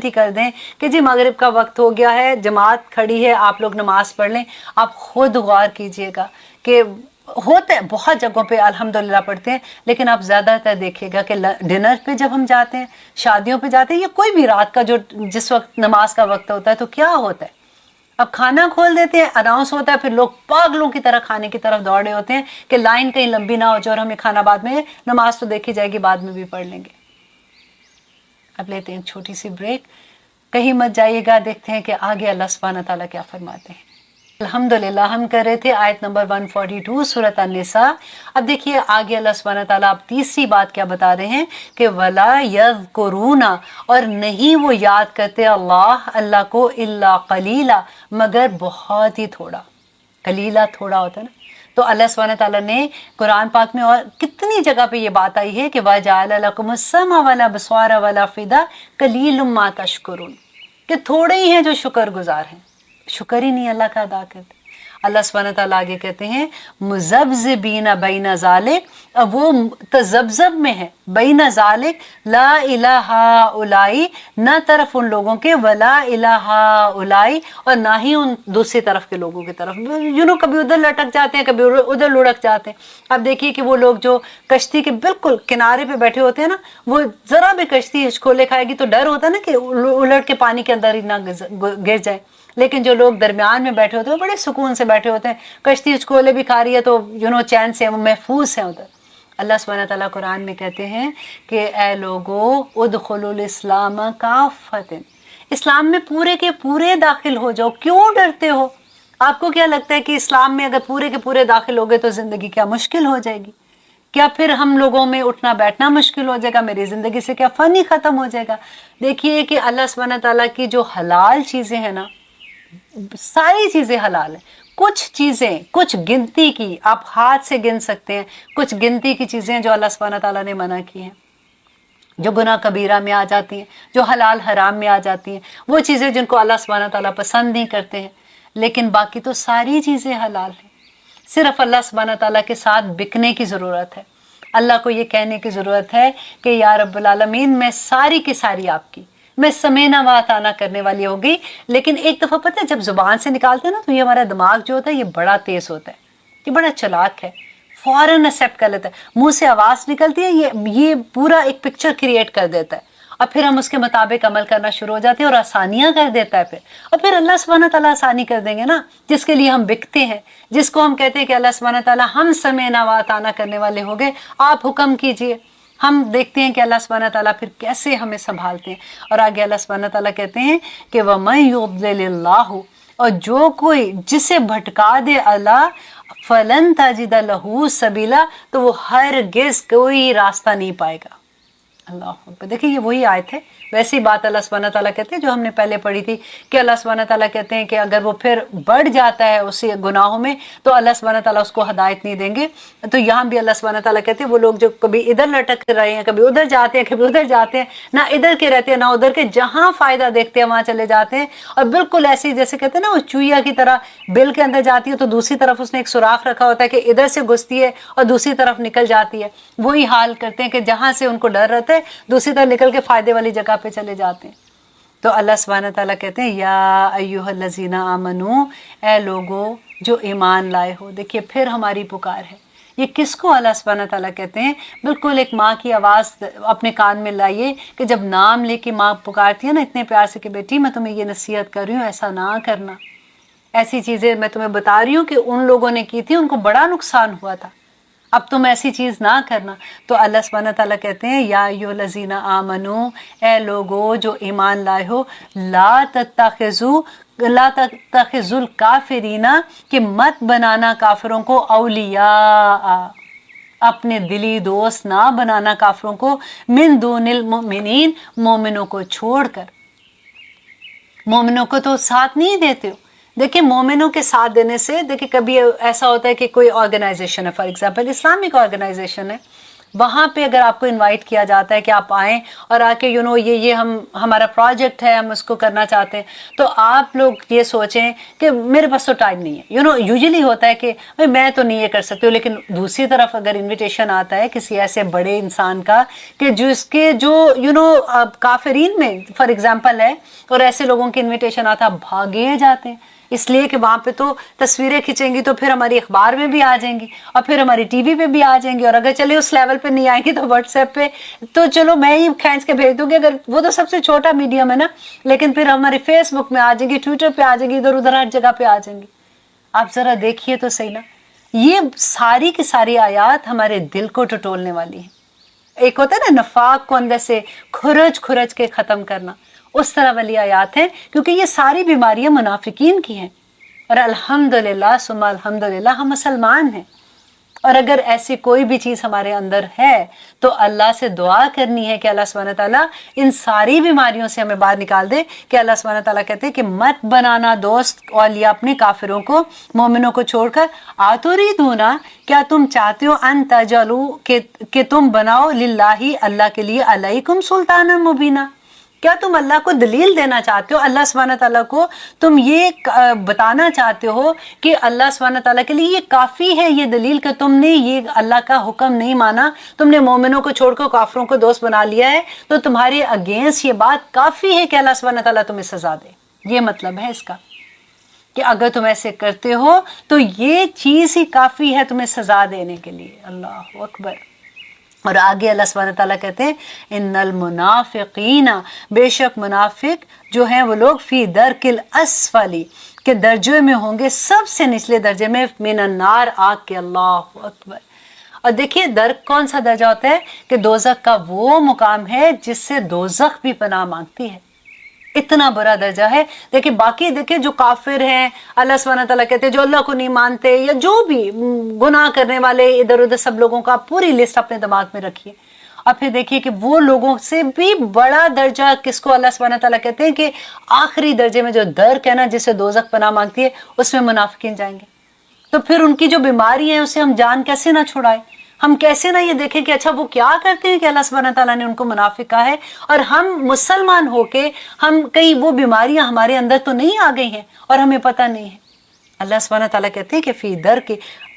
ही कर दें कि जी मगरिब का वक्त हो गया है, जमात खड़ी है, आप लोग नमाज पढ़ लें। आप खुद गौर कीजिएगा कि होते हैं बहुत जगहों पे अल्हम्दुलिल्लाह पढ़ते हैं, लेकिन आप ज़्यादातर देखिएगा कि डिनर पे जब हम जाते हैं, शादियों पे जाते हैं, या कोई भी रात का जो जिस वक्त नमाज का वक्त होता है, तो क्या होता है, अब खाना खोल देते हैं, अनाउंस होता है, फिर लोग पागलों की तरह खाने की तरफ दौड़े होते हैं कि लाइन कहीं लंबी ना हो जाए और हमें खाना बाद में, नमाज तो देखी जाएगी, बाद में भी पढ़ लेंगे। अब लेते हैं छोटी सी ब्रेक, कहीं मत जाइएगा, देखते हैं कि आगे अल्लाह सुब्हानहू तआला क्या फरमाते हैं। अल्हम्दुलिल्लाह हम कर रहे थे आयत नंबर 142 सूरत अन-निसा। अब देखिए आगे अल्लाह सुब्हानहू तआला अब तीसरी बात क्या बता रहे हैं कि वला यज़कुरूना, और नहीं वो याद करते अल्लाह को इल्ला कलीला, मगर बहुत ही थोड़ा। कलीला थोड़ा होता है ना, तो अल्लाह सुब्हानहू तआला ने कुरान पाक में और कितनी जगह पे ये बात आई है कि वजअल लकुमुस्समा वल अबसार वल अफइदा कलीलुम मा तशकुरून, कि थोड़े ही हैं जो शुक्रगुजार हैं, शुक्र ही नहीं अल्लाह का अदा करते। अल्लाह सुब्हानहू तआला आगे कहते हैं मुज़ब्ज़िबीना बैना ज़ालिक, अब वो तज़ब्ज़ब में है, बैना ज़ालिक ला इलाहा उलाई, न तरफ उन लोगों के, वला इलाहा उलाई, और ना ही उन दूसरी तरफ के लोगों की तरफ, कभी उधर लटक जाते हैं, कभी उधर लुढ़क जाते हैं। अब देखिए कि वो लोग जो कश्ती के बिल्कुल किनारे पे बैठे होते हैं ना, वो जरा भी कश्ती हिचकोले खाएगी तो डर होता है ना कि उलट के पानी के अंदर ही ना गिर जाए, लेकिन जो लोग दरमियान में बैठे होते हैं बड़े सुकून से बैठे होते हैं, कश्ती उचकोले भी खा रही है तो चैन से महफूज हैं उधर। अल्लाह सुब्हानहू तआला कुरान में कहते हैं कि ए लोगो उदखुलुल इस्लाम काफ़तन, इस्लाम में पूरे के पूरे दाखिल हो जाओ, क्यों डरते हो? आपको क्या लगता है कि इस्लाम में अगर पूरे के पूरे दाखिल हो गए तो ज़िंदगी क्या मुश्किल हो जाएगी? क्या फिर हम लोगों में उठना बैठना मुश्किल हो जाएगा? मेरी ज़िंदगी से क्या फ़न ही ख़त्म हो जाएगा? देखिए कि अल्लाह सुब्हानहू तआला की जो हलाल चीज़ें हैं ना, सारी चीज़ें हलाल है, कुछ चीज़ें कुछ गिनती की आप हाथ से गिन सकते हैं, कुछ गिनती की चीज़ें जो अल्लाह सुब्हानहू तआला ने मना की हैं, जो गुनाह कबीरा में आ जाती हैं, जो हलाल हराम में आ जाती हैं, वो चीज़ें जिनको अल्लाह सुब्हानहू तआला पसंद नहीं करते हैं, लेकिन बाकी तो सारी चीज़ें हलाल हैं। सिर्फ अल्लाह सुब्हानहू तआला के साथ बिकने की ज़रूरत है, अल्लाह को ये कहने की ज़रूरत है कि या रब्बुल आलमीन मैं सारी की सारी आपकी, मैं समय ना बात आना करने वाली हो गई। लेकिन एक दफ़ा पता है जब ज़ुबान से निकालते हैं ना, तो ये हमारा दिमाग जो होता है ये बड़ा तेज़ होता है, ये बड़ा चालाक है, फ़ौरन एक्सेप्ट कर लेता है, मुंह से आवाज़ निकलती है, ये पूरा एक पिक्चर क्रिएट कर देता है, और फिर हम उसके मुताबिक अमल करना शुरू हो जाते हैं, और आसानियाँ कर देता है और फिर अल्लाह सुब्हानहू तआला आसानी कर देंगे ना, जिसके लिए हम बिकते हैं, जिसको हम कहते हैं कि अल्लाह सुब्हानहू तआला हम समय ना बात आना करने वाले हो गए, आप हुक्म कीजिए। हम देखते हैं कि अल्लाह सुब्हानहू तआला फिर कैसे हमें संभालते हैं। और आगे अल्लाह सुब्हानहू तआला कहते हैं कि वमन युद्लिल्लाहु, और जो कोई जिसे भटका दे अल्लाह, फलन तजिद लहू सबीला, तो वो हरगिज़ कोई रास्ता नहीं पाएगा। अल्लाह अकबर। देखिए ये वही आयत है, वैसी बात अल्लाह सुब्हानहू तआला कहते हैं जो हमने पहले पढ़ी थी कि अल्लाह सुब्हानहू तआला कहते हैं कि अगर वो फिर बढ़ जाता है उसी गुनाहों में तो अल्लाह सुब्हानहू तआला उसको हदायत नहीं देंगे। तो यहाँ भी अल्लाह सुब्हानहू तआला कहते हैं वो लोग जो कभी इधर लटक रहे हैं, कभी उधर जाते हैं, कभी उधर जाते हैं, ना इधर के रहते हैं ना उधर के, जहाँ फ़ायदा देखते हैं वहाँ चले जाते हैं। और बिल्कुल ऐसी जैसे कहते हैं ना वो चूहिया की तरह बिल के अंदर जाती है तो दूसरी तरफ उसने एक सुराख रखा होता है कि इधर से घुसती है और दूसरी तरफ निकल जाती है। वही हाल करते हैं कि जहाँ से उनको डर रहता है दूसरी तरफ निकल के फ़ायदे वाली जगह पे चले जाते हैं। तो अल्लाह सुब्हानहू तआला कहते हैं या अय्युहल्लज़ीना आमनू, ए लोगो जो ईमान लाए हो। देखिए फिर हमारी पुकार है, ये किसको अल्लाह सुब्हानहू तआला कहते हैं? बिल्कुल एक माँ की आवाज़ अपने कान में लाइए कि जब नाम लेके माँ पुकारती है ना इतने प्यार से कि बेटी मैं तुम्हें ये नसीहत कर रही हूँ, ऐसा ना करना, ऐसी चीज़ें मैं तुम्हें बता रही हूँ कि उन लोगों ने की थी, उनको बड़ा नुकसान हुआ था, अब तुम ऐसी चीज़ ना करना। तो अल्लाह सुब्हानहू तआला कहते हैं या अय्युहल्लज़ीना आमनू, ए लोगो जो ईमान लाए हो, ला तत्तखिज़ुल काफिरीना, कि मत बनाना काफिरों को औलिया, अपने दिली दोस्त ना बनाना काफिरों को, मिन दूनिल मोमिनीन, मोमिनों को छोड़कर। मोमिनों को तो साथ नहीं देते हो। देखिए मोमिनों के साथ देने से, देखिए कभी ऐसा होता है कि कोई ऑर्गेनाइजेशन है, फॉर एग्जांपल इस्लामिक ऑर्गेनाइजेशन है, وہاں پہ اگر آپ کو انوائٹ کیا جاتا ہے کہ آپ آئیں اور آ کے یہ ہمارا پروجیکٹ ہے، ہم اس کو کرنا چاہتے ہیں، تو آپ لوگ یہ سوچیں کہ میرے پاس تو ٹائم نہیں ہے. یوزلی ہوتا ہے کہ میں تو نہیں یہ کر سکتی ہوں، لیکن دوسری طرف اگر انویٹیشن آتا ہے کسی ایسے بڑے انسان کا کہ جس کے کافرین میں فار ایگزامپل ہے، اور ایسے لوگوں کی انویٹیشن آتا ہے، بھاگے جاتے ہیں، اس لیے کہ وہاں پہ تو تصویریں کھینچیں گی تو پھر ہماری اخبار میں بھی آ جائیں گی اور پھر ہماری ٹی وی پہ بھی آ جائیں گی، اور اگر چلے اس لیول پہ نہیں آئیں گی تو واٹس ایپ پہ تو چلو میں ہی کھینچ کے بھیج دوں گی، اگر وہ تو سب سے چھوٹا میڈیم ہے نا، لیکن پھر ہماری فیس بک میں آ جائیں گی، ٹویٹر پہ آ جائیں گی، ادھر ادھر ہر جگہ پہ آ جائیں گی. آپ ذرا دیکھیے تو صحیح نا، یہ ساری کی ساری آیات ہمارے دل کو ٹٹولنے والی ہیں. ایک ہوتا ہے نا نفاق کو اندر سے کھرچ کھرچ کے ختم کرنا، اس طرح والی آیات ہیں، کیونکہ یہ ساری بیماریاں منافقین کی ہیں، اور الحمدللہ ثم الحمدللہ ہم مسلمان ہیں. اور اگر ایسی کوئی بھی چیز ہمارے اندر ہے تو اللہ سے دعا کرنی ہے کہ اللہ سبحانہ تعالیٰ ان ساری بیماریوں سے ہمیں باہر نکال دے. کہ اللہ سبحانہ تعالیٰ کہتے ہیں کہ مت بنانا دوست اولیاء اپنے کافروں کو، مومنوں کو چھوڑ کر. آتوریدونا، کیا تم چاہتے ہو، ان تجلو کہ تم بناؤ، للہ اللہ کے لیے، علیکم سلطانا مبینہ، کیا تم اللہ کو دلیل دینا چاہتے ہو، اللہ سبحانہ تعالیٰ کو تم یہ بتانا چاہتے ہو کہ اللہ سبحانہ تعالیٰ کے لیے یہ کافی ہے یہ دلیل کہ تم نے یہ اللہ کا حکم نہیں مانا، تم نے مومنوں کو چھوڑ کر کافروں کو دوست بنا لیا ہے، تو تمہارے اگینسٹ یہ بات کافی ہے کہ اللہ سبحانہ تعالیٰ تمہیں سزا دے. یہ مطلب ہے اس کا کہ اگر تم ایسے کرتے ہو تو یہ چیز ہی کافی ہے تمہیں سزا دینے کے لیے. اللہ اکبر. اور آگے اللہ سبحانہ تعالیٰ کہتے ہیں ان المنافقین، بے شک منافق جو ہیں وہ لوگ، فی درک الاسفلی، کہ درجے میں ہوں گے سب سے نچلے درجے میں، من النار، آگ کے. اللہ اکبر. اور دیکھیے درک کون سا درجہ ہوتا ہے کہ دوزخ کا وہ مقام ہے جس سے دوزخ بھی پناہ مانگتی ہے، اتنا برا درجہ ہے. دیکھیں باقی دیکھیں جو کافر ہیں، اللہ سبحانہ تعالیٰ کہتے ہیں جو اللہ کو نہیں مانتے یا جو بھی گناہ کرنے والے ادھر ادھر سب لوگوں کا پوری لسٹ اپنے دماغ میں رکھیے. اور پھر دیکھیے کہ وہ لوگوں سے بھی بڑا درجہ کس کو اللہ سبحانہ تعالیٰ کہتے ہیں کہ آخری درجے میں جو درک ہے نا جسے دوزخ پناہ مانگتی ہے، اس میں منافقین جائیں گے. تو پھر ان کی جو بیماری ہے اسے ہم جان کیسے نہ چھڑائیں، ہم کیسے نہ یہ دیکھیں کہ اچھا وہ کیا کرتے ہیں کہ اللہ سبحانہ تعالیٰ نے ان کو منافق کہا ہے، اور ہم مسلمان ہو کے ہم کہیں وہ بیماریاں ہمارے اندر تو نہیں آ گئی ہیں اور ہمیں پتہ نہیں ہے. اللہ سبحانہ تعالیٰ کہتے ہیں کہ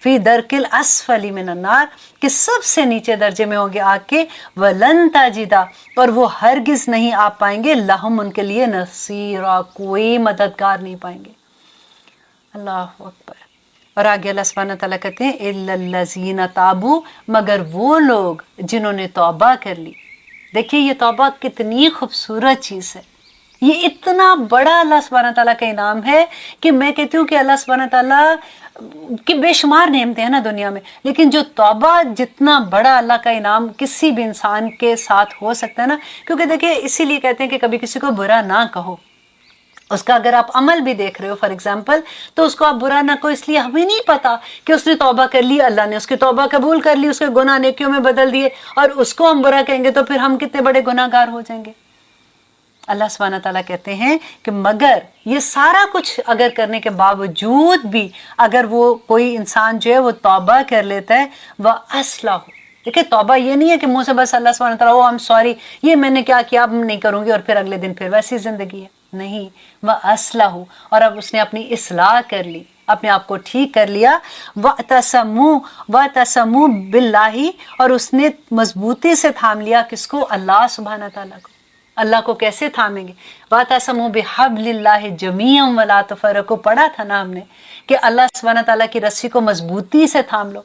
فی درک الاسفل من النار، کہ سب سے نیچے درجے میں ہوں گے آگ کے. ولن تجدا، اور وہ ہرگز نہیں آ پائیں گے، لہم ان کے لیے، نصیرا، کوئی مددگار نہیں پائیں گے. اللہ اکبر. اور آگے اللہ سبحانہ تعالیٰ کہتے ہیں الا الذین تابوا، مگر وہ لوگ جنہوں نے توبہ کر لی. دیکھیے یہ توبہ کتنی خوبصورت چیز ہے، یہ اتنا بڑا اللہ سبحانہ تعالیٰ کا انعام ہے کہ میں کہتی ہوں کہ اللہ سبحانہ تعالیٰ کی بے شمار نعمتیں ہیں نا دنیا میں، لیکن جو توبہ جتنا بڑا اللہ کا انعام کسی بھی انسان کے ساتھ ہو سکتا ہے نا. کیونکہ دیکھیں اسی لیے کہتے ہیں کہ کبھی کسی کو برا نہ کہو، اس کا اگر آپ عمل بھی دیکھ رہے ہو فار ایگزامپل، تو اس کو آپ برا نہ کہو، اس لیے ہمیں نہیں پتا کہ اس نے توبہ کر لی، اللہ نے اس کی توبہ قبول کر لی، اس کے گناہ نیکیوں میں بدل دیے، اور اس کو ہم برا کہیں گے تو پھر ہم کتنے بڑے گناہ گار ہو جائیں گے. اللہ سبحانہ تعالیٰ کہتے ہیں کہ مگر یہ سارا کچھ اگر کرنے کے باوجود بھی اگر وہ کوئی انسان جو ہے وہ توبہ کر لیتا ہے، وَأَصْلَحُ، دیکھیں توبہ یہ نہیں ہے کہ منہ سے بس اللہ سبحانہ تعالیٰ او I'm sorry یہ میں نے کیا کیا اب نہیں کروں گی، اور پھر اگلے دن پھر ویسی زندگی ہے. نہیں، وَأَصْلَحُ، اور اب اس نے اپنی اصلاح کر لی، اپنے آپ کو ٹھیک کر لیا. وَاعْتَصَمُوا بِاللَّهِ، اور اس نے مضبوطی سے تھام لیا کس کو؟ اللہ سبحانہ تعالیٰ کو. اللہ کو کیسے تھامیں گے؟ وَاعْتَصَمُوا بِحَبْلِ اللَّهِ جَمِيعًا وَلَا تَفَرَّقُوا، پڑھا تھا نا ہم نے کہ اللہ سبحانہ تعالیٰ کی رسی کو مضبوطی سے تھام لو.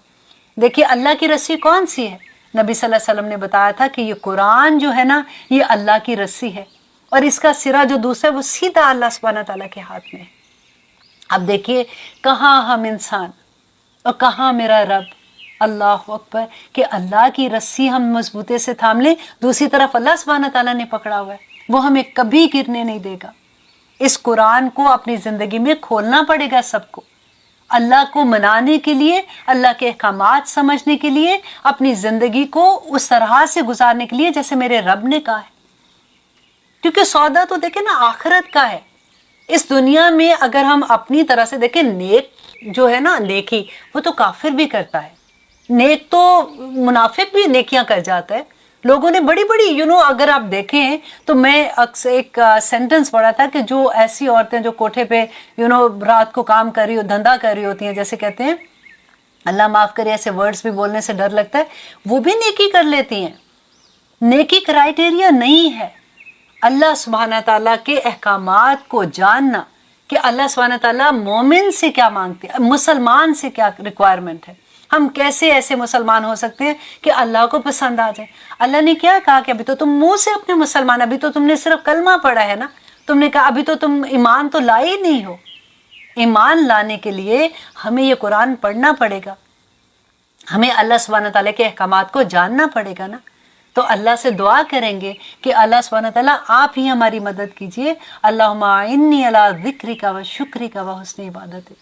دیکھیے اللہ کی رسی کون سی ہے؟ نبی صلی اللہ علیہ وسلم نے بتایا تھا کہ یہ قرآن جو ہے نا یہ اللہ کی رسی ہے، اور اس کا سرا جو دوسرا ہے وہ سیدھا اللہ سبحانہ تعالیٰ کے ہاتھ میں ہے. اب دیکھیے کہاں ہم انسان اور کہاں میرا رب. اللہ اکبر. کہ اللہ کی رسی ہم مضبوطی سے تھام لیں، دوسری طرف اللہ سبحانہ تعالیٰ نے پکڑا ہوا ہے، وہ ہمیں کبھی گرنے نہیں دے گا. اس قرآن کو اپنی زندگی میں کھولنا پڑے گا سب کو، اللہ کو منانے کے لیے، اللہ کے احکامات سمجھنے کے لیے، اپنی زندگی کو اس طرح سے گزارنے کے لیے جیسے میرے رب نے کہا ہے. کیونکہ سودا تو دیکھیں نا آخرت کا ہے. اس دنیا میں اگر ہم اپنی طرح سے دیکھیں، نیک جو ہے نا نیکی وہ تو کافر بھی کرتا ہے، नेक तो मुनाफिक भी नेकियां कर जाता है। लोगों ने बड़ी बड़ी अगर आप देखें तो मैं अक्सर एक सेंटेंस पढ़ा था कि जो ऐसी औरतें जो कोठे पे रात को काम कर रही हो, धंधा कर रही होती हैं, जैसे कहते हैं, अल्लाह माफ करे ऐसे वर्ड्स भी बोलने से डर लगता है, वो भी नेकी कर लेती हैं। नेकी क्राइटेरिया नहीं है। अल्लाह सुब्हाना ताला के अहकामात को जानना कि अल्लाह सुब्हाना ताला मोमिन से क्या मांगते हैं, मुसलमान से क्या रिक्वायरमेंट है, हम कैसे ऐसे मुसलमान हो सकते हैं कि अल्लाह को पसंद आ जाए। अल्लाह ने क्या कहा कि अभी तो तुम मुंह से अपने मुसलमान, अभी तो तुमने सिर्फ कलमा पढ़ा है ना, तुमने कहा अभी तो तुम ईमान तो लाए ही नहीं हो। ईमान लाने के लिए हमें ये कुरान पढ़ना पड़ेगा, हमें अल्लाह सुब्हाना ताला के अहकामात को जानना पड़ेगा ना। तो अल्लाह से दुआ करेंगे कि अल्लाह सुब्हाना ताला आप ही हमारी मदद कीजिए। अल्लाहुम्मा इन्नी अला ज़िक्रिका व शुक्रिका व हुस्नि इबादतिक।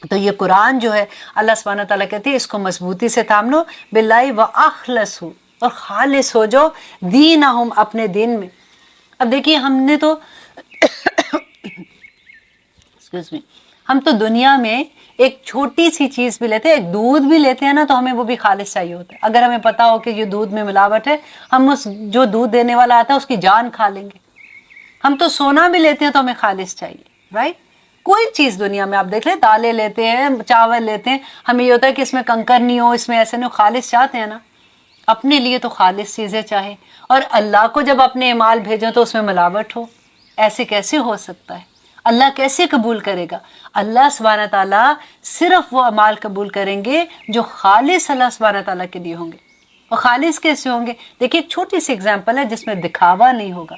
तो ये कुरान जो है अल्लाह सुब्हाना ताला कहती है इसको मजबूती से थाम लो, बिल्लाहि व अखलसू, और खालिस हो जाओ, दीनहुम, अपने दिन में। अब देखिए हमने तो एक्सक्यूज मी, हम तो दुनिया में एक छोटी सी चीज भी लेते हैं, एक दूध भी लेते हैं ना, तो हमें वो भी खालिस चाहिए होता है। अगर हमें पता हो कि ये दूध में मिलावट है, हम उस जो दूध देने वाला आता है उसकी जान खा लेंगे। हम तो सोना भी लेते हैं तो हमें खालिस चाहिए, राइट। कोई चीज दुनिया में आप देख लें, दालें लेते हैं, चावल लेते हैं, हमें ये होता है कि इसमें कंकर नहीं हो, इसमें ऐसे नहीं हो, खालिस चाहते हैं ना। अपने लिए तो खालिस चीजें चाहे, और अल्लाह को जब अपने माल भेजो तो उसमें मिलावट हो, ऐसे कैसे हो सकता है? अल्लाह कैसे कबूल करेगा? अल्लाह सुब्हाना ताला सिर्फ वो अमाल कबूल करेंगे जो खालिस अल्लाह सुब्हाना ताला के लिए होंगे। और खालिस कैसे होंगे? देखिए एक छोटी सी एग्जांपल है जिसमें दिखावा नहीं होगा।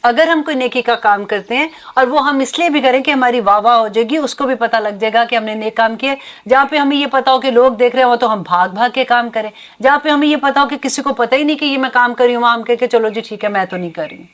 अगर हम कोई नेकी का काम करते हैं और वो हम इसलिए भी करें कि हमारी वाह वाह हो जाएगी, उसको भी पता लग जाएगा कि हमने नेक काम किया, जहाँ पे हमें ये पता हो कि लोग देख रहे हो तो हम भाग भाग के काम करें, जहाँ पे हमें ये पता हो कि किसी को पता ही नहीं कि ये मैं काम कर रही हूँ, वहाँ हम कह के चलो जी ठीक है मैं तो नहीं कर रही हूँ।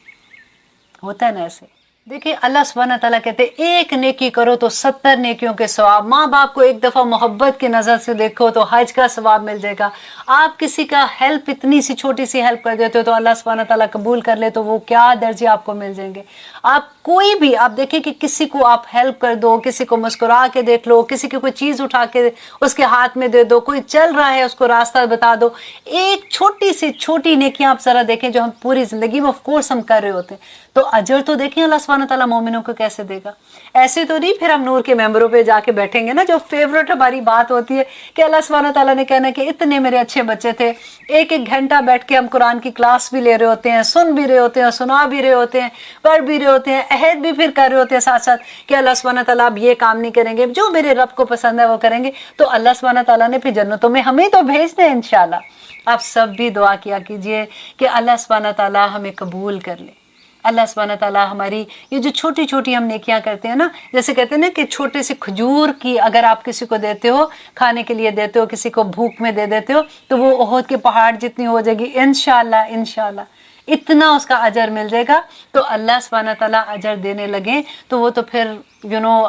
होता है ना ऐसे। देखिए अल्लाह सुब्हाना ताला कहते हैं एक नेकी करो तो 70 नेकियों के सवाब। माँ बाप को एक दफ़ा मोहब्बत की नज़र से देखो तो हज का सवाब मिल जाएगा। आप किसी का हेल्प, इतनी सी छोटी सी हेल्प कर देते हो तो अल्लाह सुब्हाना ताला कबूल कर ले तो वो क्या दर्जे आपको मिल जाएंगे। आप कोई भी, आप देखें कि किसी को आप हेल्प कर दो, किसी को मुस्कुरा के देख लो, किसी की कोई चीज़ उठा के उसके हाथ में दे दो, कोई चल रहा है उसको रास्ता बता दो, एक छोटी सी छोटी नेकियां आप ज़रा देखें जो हम पूरी ज़िंदगी में ऑफ कोर्स हम कर रहे होते हैं, तो अजर तो देखें अल्लाह सुब्हाना ताला मोमिनों को कैसे देगा। ऐसे तो नहीं फिर हम नूर के मेंबरों पे जाके बैठेंगे ना, जो फेवरेट हमारी बात होती है कि अल्लाह सुब्हाना ताला ने कहना कि इतने मेरे अच्छे बच्चे थे, एक एक घंटा बैठ के हम कुरान की क्लास भी ले रहे होते हैं, सुन भी रहे होते हैं, सुना भी रहे होते हैं, पढ़ भी रहे होते हैं, अहद भी फिर कर रहे होते हैं साथ साथ कि अल्लाह सुब्हाना ताला अब ये काम नहीं करेंगे, जो मेरे रब को पसंद है वो करेंगे। तो अल्लाह सुब्हाना ताला ने फिर जन्नतों में हमें तो भेज दे इंशाल्लाह। आप सब भी दुआ किया कीजिए कि अल्लाह सुब्हाना ताला हमें कबूल कर ले। अल्लाह सुब्हाना ताला हमारी ये जो छोटी छोटी हम नेकियां करते हैं ना, जैसे कहते हैं ना कि छोटे से खजूर की अगर आप किसी को देते हो, खाने के लिए देते हो, किसी को भूख में दे देते हो, तो वो ओहद के पहाड़ जितनी हो जाएगी इंशाल्लाह। इंशाल्लाह इतना उसका अजर मिल जाएगा। तो अल्लाह सुब्हाना ताला अजर देने लगे तो वो तो फिर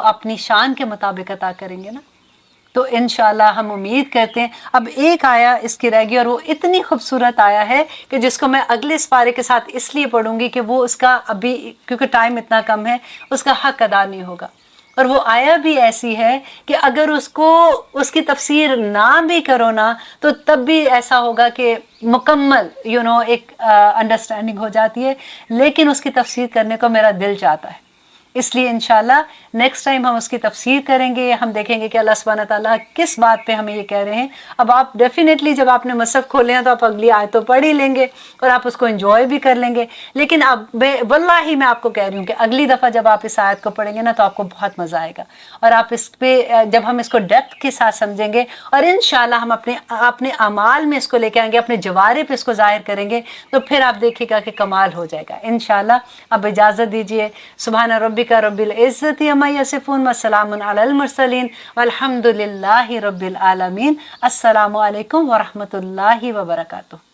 अपनी शान के मुताबिक अता करेंगे ना। तो इंशाल्लाह हम उम्मीद करते हैं। अब एक आया इसकी रह गई और वो इतनी खूबसूरत आया है कि जिसको मैं अगले पारे के साथ इसलिए पढ़ूंगी कि वो उसका अभी, क्योंकि टाइम इतना कम है, उसका हक अदा नहीं होगा। और वो आया भी ऐसी है कि अगर उसको उसकी तफसीर ना भी करो ना तो तब भी ऐसा होगा कि मुकम्मल एक अंडरस्टैंडिंग हो जाती है, लेकिन उसकी तफसीर करने को मेरा दिल चाहता है। इसलिए इंशाल्लाह नेक्स्ट टाइम हम उसकी तफसीर करेंगे, हम देखेंगे कि अल्लाह सुब्हाना ताला किस बात पे हमें ये कह रहे हैं। अब आप डेफिनेटली जब आपने मुसहफ खोले हैं तो आप अगली आयत तो पढ़ ही लेंगे और आप उसको एंजॉय भी कर लेंगे। लेकिन अब वल्लाही मैं आपको कह रही हूँ कि अगली दफ़ा जब आप इस आयत को पढ़ेंगे ना तो आपको बहुत मज़ा आएगा, और आप इस पे जब हम इसको डेप्थ के साथ समझेंगे और इंशाल्लाह हम अपने अमाल में इसको लेके आएंगे, अपने जवारे पे इसको जाहिर करेंगे, तो फिर आप देखिएगा कि कमाल हो जाएगा इंशाल्लाह। अब इजाज़त दीजिए। सुभान रब्बिका रब्बिल इज़्ज़ति अम्मा यसिफून व सलामुन अलल मुरसलीन वल्हम्दुलिल्लाहि रब्बिल आलमीन। अस्सलामु अलैकुम व रहमतुल्लाहि व बरकातुहू।